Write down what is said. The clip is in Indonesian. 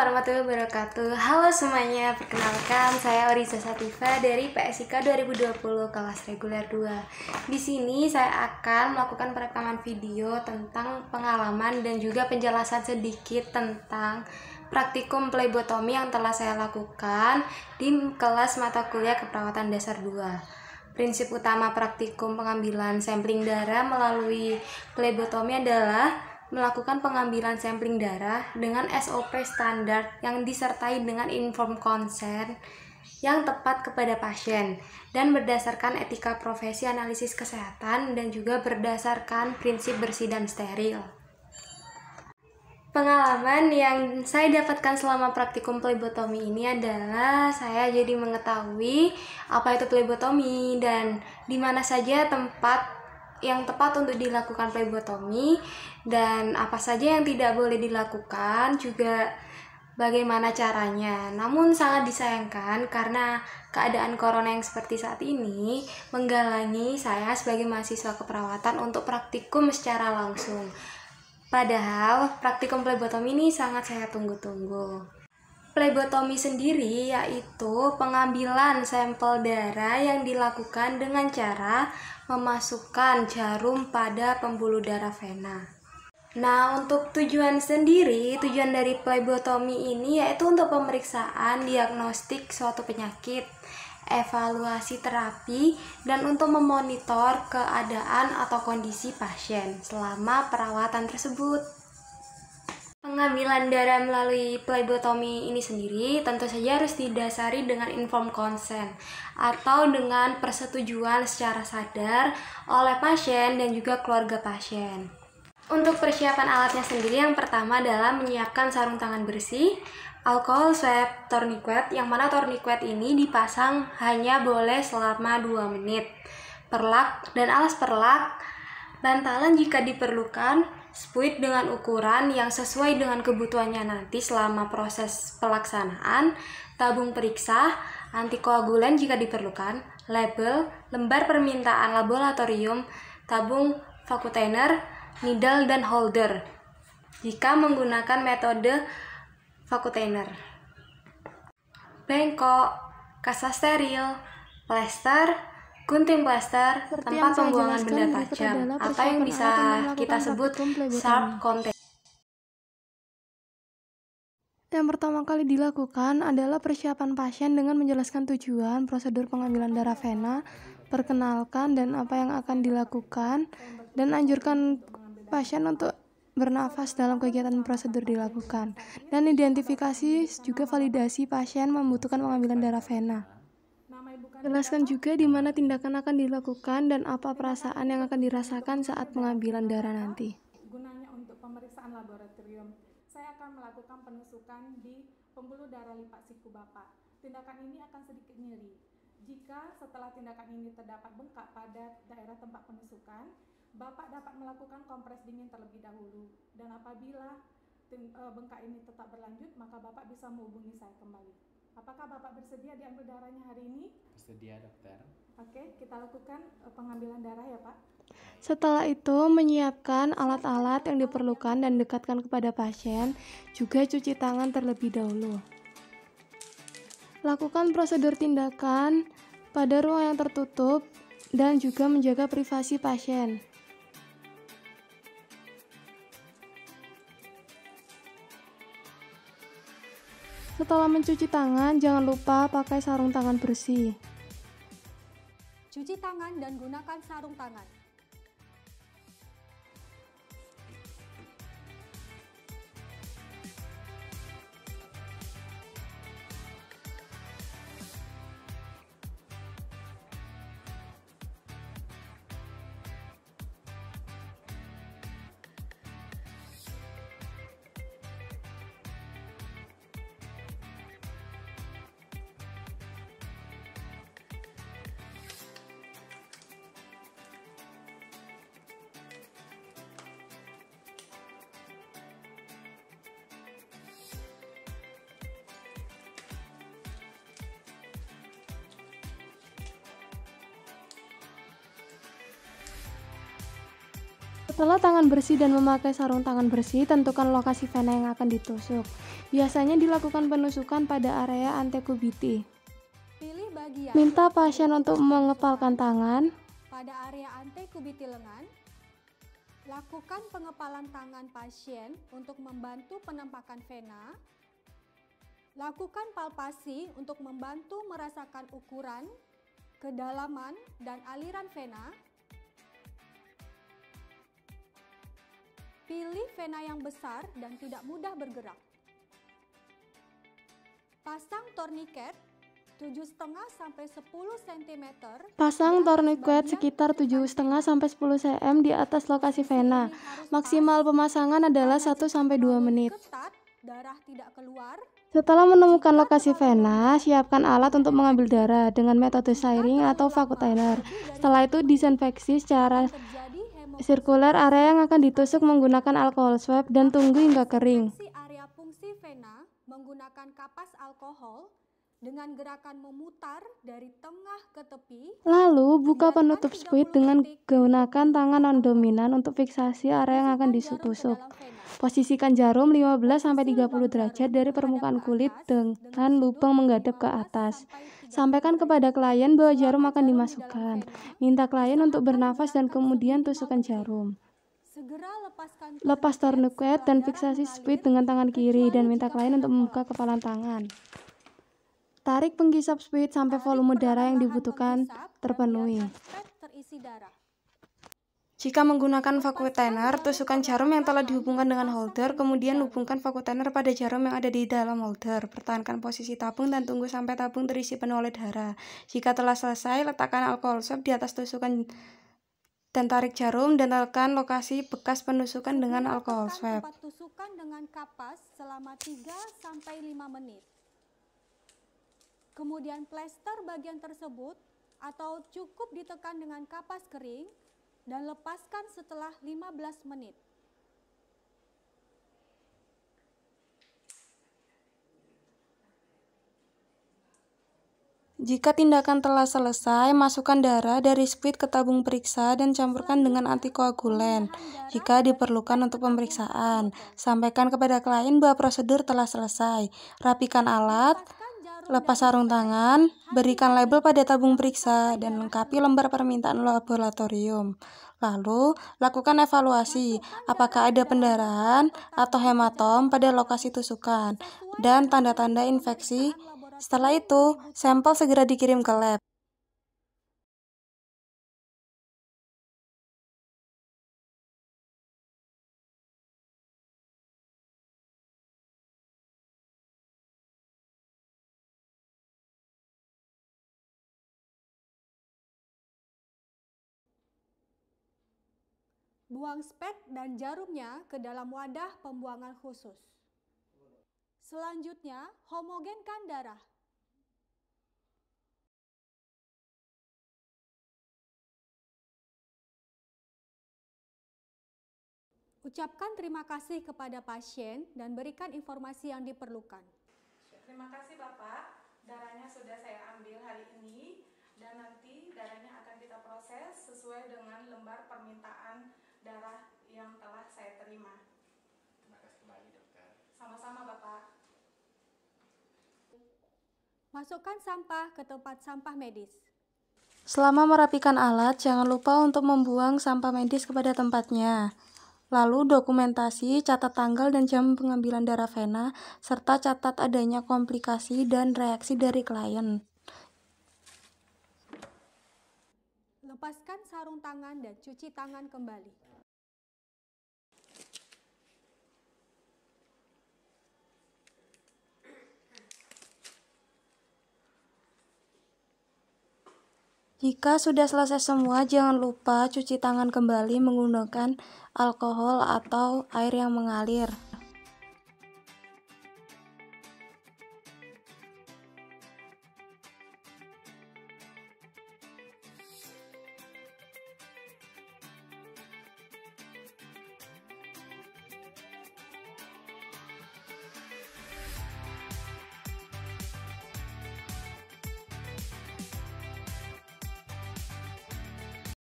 warahmatullahi wabarakatuh. Halo semuanya, perkenalkan saya Oriza Sativa dari PSIK 2020 kelas reguler 2. Di sini saya akan melakukan perekaman video tentang pengalaman dan juga penjelasan sedikit tentang praktikum plebotomi yang telah saya lakukan di kelas mata kuliah keperawatan dasar 2. Prinsip utama praktikum pengambilan sampling darah melalui plebotomi adalah melakukan pengambilan sampling darah dengan SOP standar yang disertai dengan informed consent yang tepat kepada pasien dan berdasarkan etika profesi analisis kesehatan dan juga berdasarkan prinsip bersih dan steril. Pengalaman yang saya dapatkan selama praktikum plebotomi ini adalah saya jadi mengetahui apa itu plebotomi dan di mana saja tempat yang tepat untuk dilakukan plebotomi dan apa saja yang tidak boleh dilakukan, juga bagaimana caranya. Namun sangat disayangkan karena keadaan corona yang seperti saat ini menghalangi saya sebagai mahasiswa keperawatan untuk praktikum secara langsung. Padahal praktikum plebotomi ini sangat saya tunggu-tunggu. Plebotomi sendiri yaitu pengambilan sampel darah yang dilakukan dengan cara memasukkan jarum pada pembuluh darah vena. Nah, untuk tujuan dari plebotomi ini yaitu untuk pemeriksaan diagnostik suatu penyakit, evaluasi terapi, dan untuk memonitor keadaan atau kondisi pasien selama perawatan tersebut. Pengambilan darah melalui plebotomi ini sendiri tentu saja harus didasari dengan informed consent atau dengan persetujuan secara sadar oleh pasien dan juga keluarga pasien. Untuk persiapan alatnya sendiri, yang pertama adalah menyiapkan sarung tangan bersih, alkohol swab tourniquet, yang mana tourniquet ini dipasang hanya boleh selama 2 menit, perlak dan alas perlak, bantalan jika diperlukan, spuit dengan ukuran yang sesuai dengan kebutuhannya nanti selama proses pelaksanaan, tabung periksa, antikoagulan jika diperlukan, label, lembar permintaan laboratorium, tabung vacuum needle dan holder jika menggunakan metode vacuum, bengkok, kasa steril, plester, gunting plester, tempat pembuangan benda tajam atau yang bisa kita sebut sharp container. Yang pertama kali dilakukan adalah persiapan pasien dengan menjelaskan tujuan, prosedur pengambilan darah vena, perkenalkan dan apa yang akan dilakukan, dan anjurkan pasien untuk bernafas dalam kegiatan prosedur dilakukan, dan identifikasi juga validasi pasien membutuhkan pengambilan darah vena. Jelaskan juga di mana tindakan akan dilakukan dan apa perasaan yang akan dirasakan saat pengambilan darah nanti. Gunanya untuk pemeriksaan laboratorium, saya akan melakukan penusukan di pembuluh darah lipat siku Bapak. Tindakan ini akan sedikit nyeri. Jika setelah tindakan ini terdapat bengkak pada daerah tempat penusukan, Bapak dapat melakukan kompres dingin terlebih dahulu. Dan apabila bengkak ini tetap berlanjut, maka Bapak bisa menghubungi saya kembali. Apakah Bapak bersedia diambil darahnya hari ini? Bersedia, dokter. Oke, kita lakukan pengambilan darah ya, Pak. Setelah itu, menyiapkan alat-alat yang diperlukan dan dekatkan kepada pasien, juga cuci tangan terlebih dahulu. Lakukan prosedur tindakan pada ruang yang tertutup dan juga menjaga privasi pasien. Setelah mencuci tangan, jangan lupa pakai sarung tangan bersih. Cuci tangan dan gunakan sarung tangan. Setelah tangan bersih dan memakai sarung tangan bersih, tentukan lokasi vena yang akan ditusuk. Biasanya dilakukan penusukan pada area antekubiti. Pilih bagian Minta pasien untuk mengepalkan tangan. pada area antekubiti lengan. Lakukan pengepalan tangan pasien untuk membantu penampakan vena. Lakukan palpasi untuk membantu merasakan ukuran, kedalaman, dan aliran vena. Pilih vena yang besar dan tidak mudah bergerak. Pasang tourniquet 7,5 sampai 10 cm. Pasang tourniquet sekitar 7,5 sampai 10 cm di atas lokasi vena. Maksimal pemasangan adalah 1 sampai 2 menit. Ketat, darah tidak keluar. Setelah menemukan lokasi vena, siapkan alat untuk mengambil darah dengan metode syring atau vacuum. Setelah itu disinfeksi secara Terjadi sirkuler area yang akan ditusuk menggunakan alkohol swab dan tunggu hingga kering. hemodesinfeksi area fungsi vena menggunakan kapas alkohol dengan gerakan memutar dari tengah ke tepi. Lalu buka penutup spuit dengan gunakan tangan non-dominan untuk fiksasi area yang akan ditusuk. Posisikan jarum 15-30 derajat dari permukaan kulit dengan lubang menghadap ke atas. Sampaikan kepada klien bahwa jarum akan dimasukkan. Minta klien untuk bernafas dan kemudian tusukkan jarum. Segera lepaskan Lepas tourniquet dan fiksasi spuit dengan tangan kiri dan minta klien untuk membuka kepalan tangan. Tarik penghisap spuit sampai volume darah yang dibutuhkan terpenuhi. terisi darah. Jika menggunakan vacuum, tusukkan jarum yang telah dihubungkan dengan holder, kemudian hubungkan vacuum pada jarum yang ada di dalam holder. Pertahankan posisi tabung dan tunggu sampai tabung terisi penuh oleh darah. Jika telah selesai, letakkan alkohol swab di atas tusukan dan tarik jarum dan tekan lokasi bekas penusukan dengan alkohol swab. Tempat tusukan dengan kapas selama 3-5 menit. Kemudian plester bagian tersebut atau cukup ditekan dengan kapas kering dan lepaskan setelah 15 menit. Jika tindakan telah selesai, masukkan darah dari spuit ke tabung periksa dan campurkan dengan antikoagulan jika diperlukan untuk pemeriksaan. Sampaikan kepada klien bahwa prosedur telah selesai. Rapikan alat, lepas sarung tangan, berikan label pada tabung periksa, dan lengkapi lembar permintaan laboratorium. Lalu, lakukan evaluasi apakah ada pendarahan atau hematom pada lokasi tusukan dan tanda-tanda infeksi. Setelah itu, sampel segera dikirim ke lab. Buang spek dan jarumnya ke dalam wadah pembuangan khusus. Selanjutnya, homogenkan darah. Ucapkan terima kasih kepada pasien dan berikan informasi yang diperlukan. Terima kasih Bapak, darahnya sudah saya ambil hari ini dan nanti darahnya akan kita proses sesuai dengan lembar permintaan darah yang telah saya terima. Terima kasih kembali dokter. Sama-sama Bapak. Masukkan sampah ke tempat sampah medis. Selama merapikan alat, jangan lupa untuk membuang sampah medis kepada tempatnya. Lalu dokumentasi, catat tanggal dan jam pengambilan darah vena, serta catat adanya komplikasi dan reaksi dari klien. Lepaskan sarung tangan dan cuci tangan kembali. Jika sudah selesai semua, jangan lupa cuci tangan kembali menggunakan alkohol atau air yang mengalir.